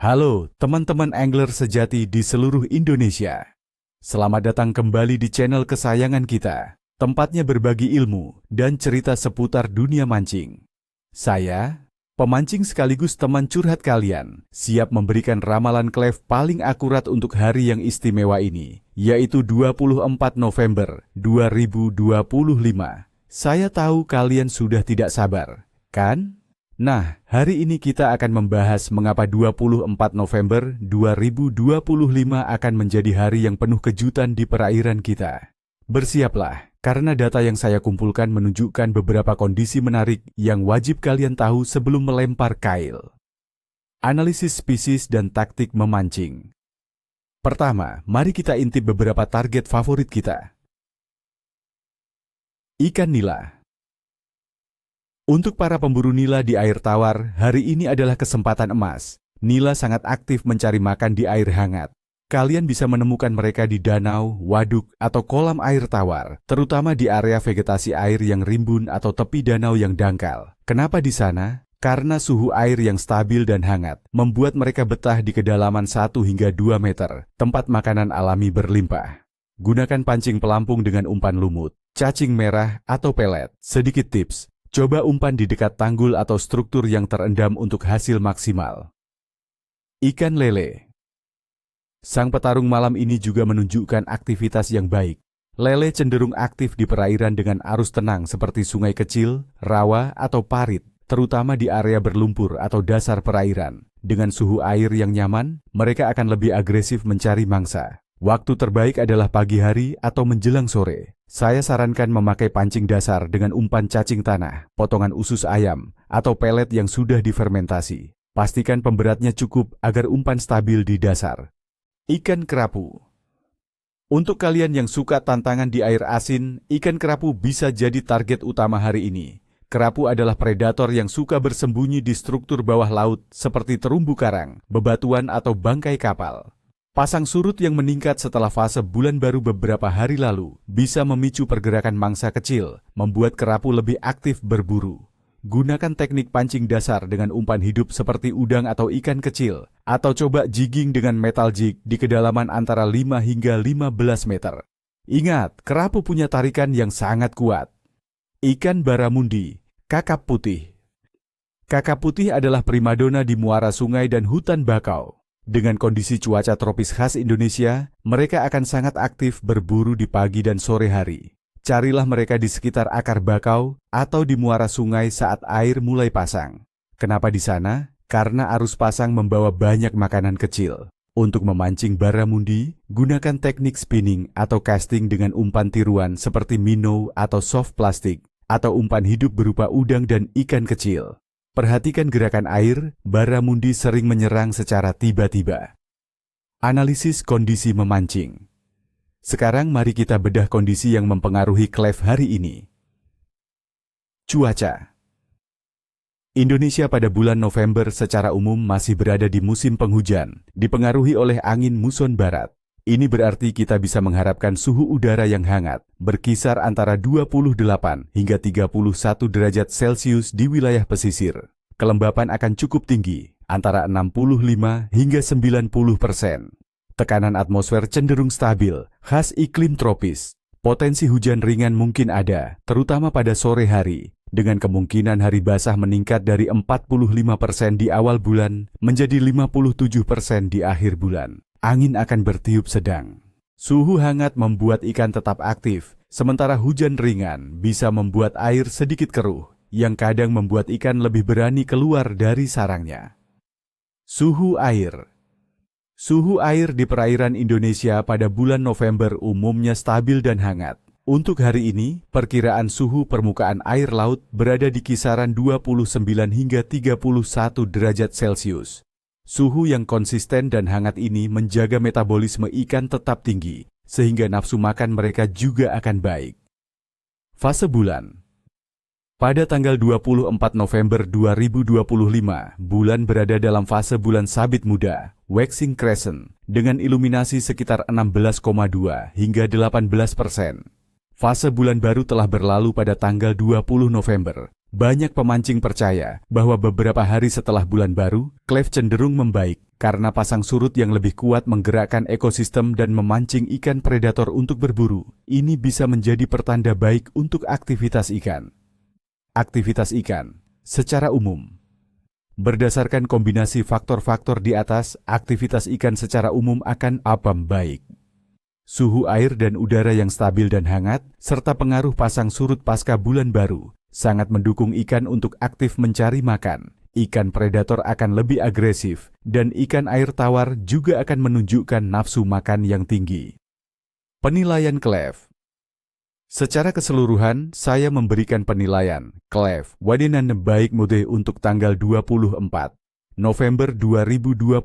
Halo teman-teman angler sejati di seluruh Indonesia. Selamat datang kembali di channel kesayangan kita. Tempatnya berbagi ilmu dan cerita seputar dunia mancing. Saya, pemancing sekaligus teman curhat kalian, siap memberikan ramalan klef paling akurat untuk hari yang istimewa ini, yaitu 24 November 2025. Saya tahu kalian sudah tidak sabar, kan? Nah, hari ini kita akan membahas mengapa 24 November 2025 akan menjadi hari yang penuh kejutan di perairan kita. Bersiaplah, karena data yang saya kumpulkan menunjukkan beberapa kondisi menarik yang wajib kalian tahu sebelum melempar kail. Analisis spesies dan taktik memancing. Pertama, mari kita intip beberapa target favorit kita. Ikan nila. Untuk para pemburu nila di air tawar, hari ini adalah kesempatan emas. Nila sangat aktif mencari makan di air hangat. Kalian bisa menemukan mereka di danau, waduk, atau kolam air tawar, terutama di area vegetasi air yang rimbun atau tepi danau yang dangkal. Kenapa di sana? Karena suhu air yang stabil dan hangat, membuat mereka betah di kedalaman 1 hingga 2 meter, tempat makanan alami berlimpah. Gunakan pancing pelampung dengan umpan lumut, cacing merah, atau pelet. Sedikit tips. Coba umpan di dekat tanggul atau struktur yang terendam untuk hasil maksimal. Ikan lele. Sang petarung malam ini juga menunjukkan aktivitas yang baik. Lele cenderung aktif di perairan dengan arus tenang seperti sungai kecil, rawa, atau parit, terutama di area berlumpur atau dasar perairan. Dengan suhu air yang nyaman, mereka akan lebih agresif mencari mangsa. Waktu terbaik adalah pagi hari atau menjelang sore. Saya sarankan memakai pancing dasar dengan umpan cacing tanah, potongan usus ayam, atau pelet yang sudah difermentasi. Pastikan pemberatnya cukup agar umpan stabil di dasar. Ikan kerapu. Untuk kalian yang suka tantangan di air asin, ikan kerapu bisa jadi target utama hari ini. Kerapu adalah predator yang suka bersembunyi di struktur bawah laut seperti terumbu karang, bebatuan, atau bangkai kapal. Pasang surut yang meningkat setelah fase bulan baru beberapa hari lalu bisa memicu pergerakan mangsa kecil, membuat kerapu lebih aktif berburu. Gunakan teknik pancing dasar dengan umpan hidup seperti udang atau ikan kecil, atau coba jigging dengan metal jig di kedalaman antara 5 hingga 15 meter. Ingat, kerapu punya tarikan yang sangat kuat. Ikan baramundi, kakap putih. Kakap putih adalah primadona di muara sungai dan hutan bakau. Dengan kondisi cuaca tropis khas Indonesia, mereka akan sangat aktif berburu di pagi dan sore hari. Carilah mereka di sekitar akar bakau atau di muara sungai saat air mulai pasang. Kenapa di sana? Karena arus pasang membawa banyak makanan kecil. Untuk memancing baramundi, gunakan teknik spinning atau casting dengan umpan tiruan seperti minnow atau soft plastik, atau umpan hidup berupa udang dan ikan kecil. Perhatikan gerakan air, baramundi sering menyerang secara tiba-tiba. Analisis kondisi memancing. Sekarang mari kita bedah kondisi yang mempengaruhi klef hari ini. Cuaca. Indonesia pada bulan November secara umum masih berada di musim penghujan, dipengaruhi oleh angin muson barat. Ini berarti kita bisa mengharapkan suhu udara yang hangat, berkisar antara 28 hingga 31 derajat Celcius di wilayah pesisir. Kelembapan akan cukup tinggi, antara 65 hingga 90%. Tekanan atmosfer cenderung stabil, khas iklim tropis. Potensi hujan ringan mungkin ada, terutama pada sore hari, dengan kemungkinan hari basah meningkat dari 45% di awal bulan menjadi 57% di akhir bulan. Angin akan bertiup sedang. Suhu hangat membuat ikan tetap aktif, sementara hujan ringan bisa membuat air sedikit keruh, yang kadang membuat ikan lebih berani keluar dari sarangnya. Suhu air. Suhu air di perairan Indonesia pada bulan November umumnya stabil dan hangat. Untuk hari ini, perkiraan suhu permukaan air laut berada di kisaran 29 hingga 31 derajat Celcius. Suhu yang konsisten dan hangat ini menjaga metabolisme ikan tetap tinggi, sehingga nafsu makan mereka juga akan baik. Fase bulan. Pada tanggal 24 November 2025, bulan berada dalam fase bulan sabit muda, waxing crescent, dengan iluminasi sekitar 16,2 hingga 18%. Fase bulan baru telah berlalu pada tanggal 20 November. Banyak pemancing percaya bahwa beberapa hari setelah bulan baru, klef cenderung membaik karena pasang surut yang lebih kuat menggerakkan ekosistem dan memancing ikan predator untuk berburu. Ini bisa menjadi pertanda baik untuk aktivitas ikan. Aktivitas ikan secara umum. Berdasarkan kombinasi faktor-faktor di atas, aktivitas ikan secara umum akan baik. Suhu air dan udara yang stabil dan hangat, serta pengaruh pasang surut pasca bulan baru, sangat mendukung ikan untuk aktif mencari makan. Ikan predator akan lebih agresif, dan ikan air tawar juga akan menunjukkan nafsu makan yang tinggi. Penilaian Cleve. Secara keseluruhan, saya memberikan penilaian Cleve Wadinan baik mude untuk tanggal 24 November 2025.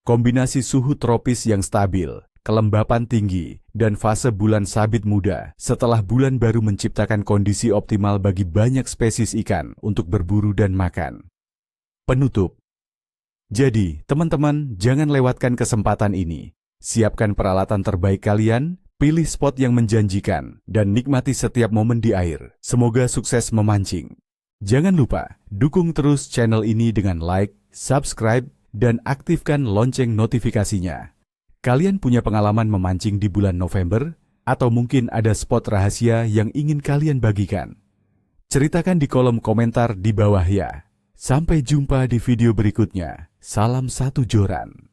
Kombinasi suhu tropis yang stabil, kelembapan tinggi, dan fase bulan sabit muda setelah bulan baru menciptakan kondisi optimal bagi banyak spesies ikan untuk berburu dan makan. Penutup. Jadi, teman-teman, jangan lewatkan kesempatan ini. Siapkan peralatan terbaik kalian, pilih spot yang menjanjikan, dan nikmati setiap momen di air. Semoga sukses memancing. Jangan lupa, dukung terus channel ini dengan like, subscribe, dan aktifkan lonceng notifikasinya. Kalian punya pengalaman memancing di bulan November? Atau mungkin ada spot rahasia yang ingin kalian bagikan? Ceritakan di kolom komentar di bawah ya. Sampai jumpa di video berikutnya. Salam satu joran.